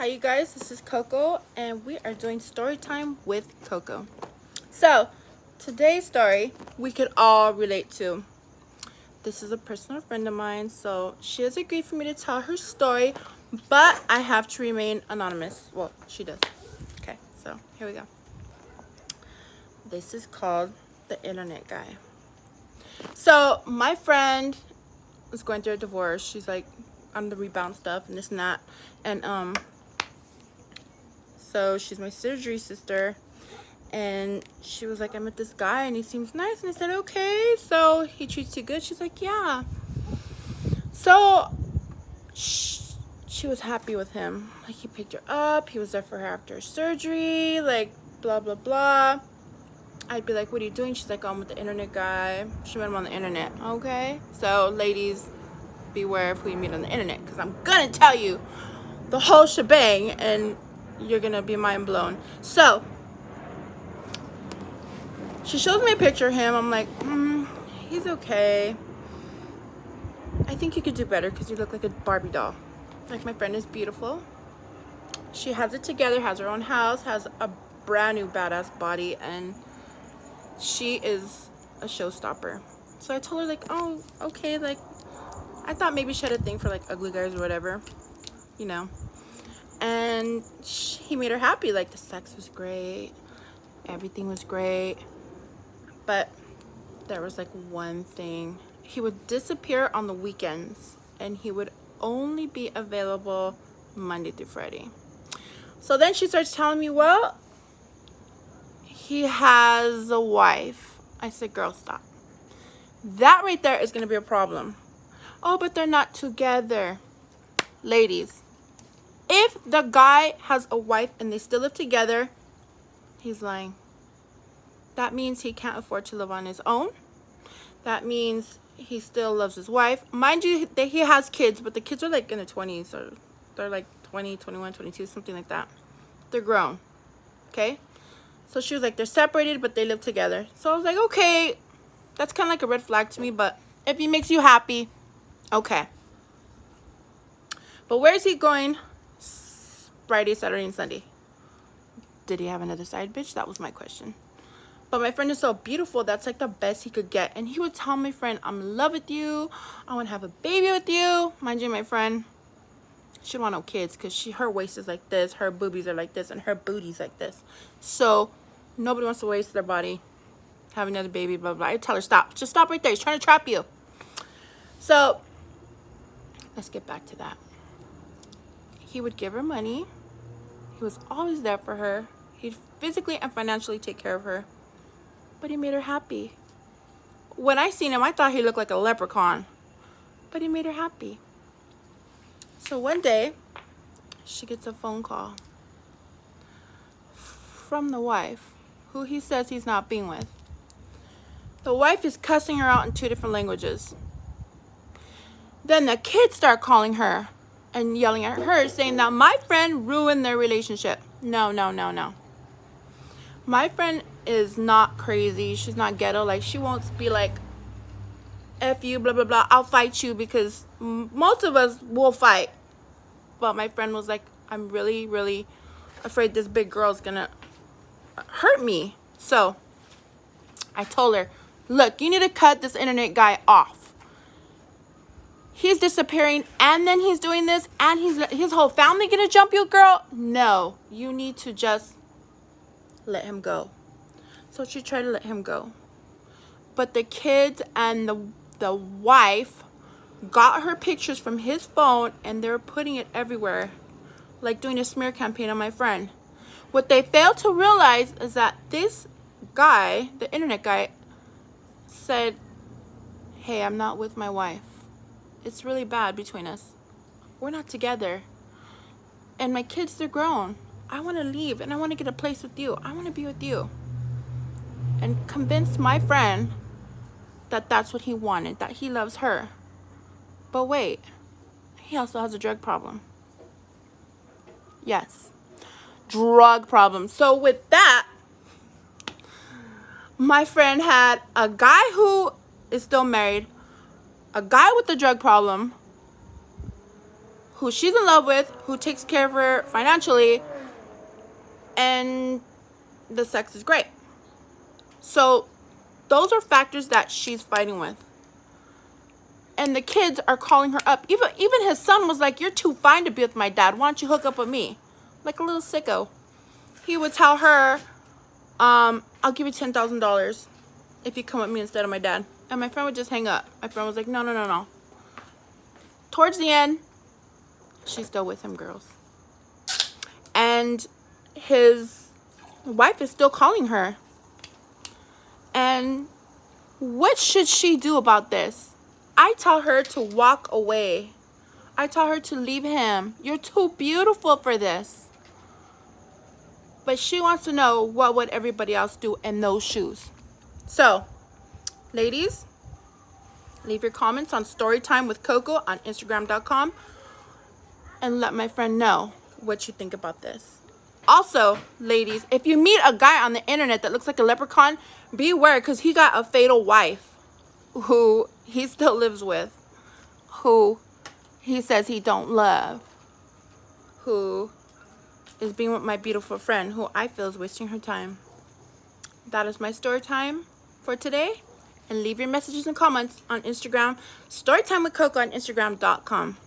Hi you guys, this is Coco and we are doing story time with Coco. So today's story we could all relate to. This is a personal friend of mine, so she has agreed for me to tell her story, but I have to remain anonymous. Well, she does. Okay, so here we go. This is called The Internet Guy. So my friend was going through a divorce. She's like on the rebound stuff and this and that. And so she's my surgery sister, and she was like, I met this guy and he seems nice. And I said, okay, so he treats you good? She's like, yeah. So she was happy with him. Like, he picked her up, he was there for her after her surgery, like blah blah blah. I'd be like, what are you doing? She's like, oh, I'm with the internet guy. She met him on the internet. Okay, so ladies, beware of who you meet on the internet, because I'm gonna tell you the whole shebang and you're gonna be mind blown. So she shows me a picture of him. I'm like, he's okay. I think you could do better because you look like a Barbie doll. Like, my friend is beautiful. She has it together, has her own house, has a brand new badass body, and she is a showstopper. So I told her, like, oh, okay, like, I thought maybe she had a thing for like ugly guys or whatever, you know. And he made her happy. Like, the sex was great, everything was great, but there was like one thing. He would disappear on the weekends and he would only be available Monday through Friday. So then she starts telling me, well, he has a wife. I said, girl, stop. That right there is going to be a problem. Oh, but they're not together. Ladies, if the guy has a wife and they still live together, he's lying. That means he can't afford to live on his own. That means he still loves his wife. Mind you, that he has kids, but the kids are like in their 20s, or they're like 20, 21, 22, something like that. They're grown. Okay? So she was like, they're separated, but they live together. So I was like, okay, that's kind of like a red flag to me, but if he makes you happy, okay. But where is he going Friday, Saturday, and Sunday? Did he have another side bitch? That was my question. But my friend is so beautiful, that's like the best he could get. And he would tell my friend, I'm in love with you, I want to have a baby with you. Mind you, my friend, she don't want no kids because her waist is like this, her boobies are like this, and her booty's like this. So nobody wants to waste their body, have another baby, blah blah. I tell her, stop, just stop right there, he's trying to trap you. So let's get back to that. He would give her money. He was always there for her. He'd physically and financially take care of her. But he made her happy. When I seen him, I thought he looked like a leprechaun. But he made her happy. So one day, she gets a phone call from the wife, who he says he's not being with. The wife is cussing her out in 2 different languages. Then the kids start calling her and yelling at her, saying that my friend ruined their relationship. No, no, no, no. My friend is not crazy. She's not ghetto. Like, she won't be like, F you, blah, blah, blah, I'll fight you, because most of us will fight. But my friend was like, I'm really, really afraid this big girl is gonna hurt me. So I told her, look, you need to cut this internet guy off. He's disappearing, and then he's doing this, and his whole family gonna jump you, girl. No, you need to just let him go. So she tried to let him go, but the kids and the wife got her pictures from his phone, and they were putting it everywhere, like doing a smear campaign on my friend. What they failed to realize is that this guy, the internet guy, said, hey, I'm not with my wife. It's really bad between us. We're not together. And my kids, they're grown. I want to leave, and I want to get a place with you. I want to be with you. And convinced my friend that that's what he wanted, that he loves her. But wait, he also has a drug problem. Yes, drug problem. So with that, my friend had a guy who is still married, a guy with a drug problem, who she's in love with, who takes care of her financially, and the sex is great. So those are factors that she's fighting with. And the kids are calling her up. Even his son was like, "You're too fine to be with my dad. Why don't you hook up with me?" Like a little sicko. He would tell her, "I'll give you $10,000 if you come with me instead of my dad." And my friend would just hang up. My friend was like, "No, no, no, no." Towards the end, she's still with him, girls. And his wife is still calling her. And what should she do about this? I tell her to walk away. I tell her to leave him. You're too beautiful for this. But she wants to know, what would everybody else do in those shoes? So, ladies, leave your comments on Storytime with Coco on Instagram.com and let my friend know what you think about this. Also, ladies, if you meet a guy on the internet that looks like a leprechaun, beware, because he got a fatal wife who he still lives with, who he says he don't love, who is being with my beautiful friend, who I feel is wasting her time. That is my story time for today. And leave your messages and comments on Instagram. Storytime with Coco on Instagram.com.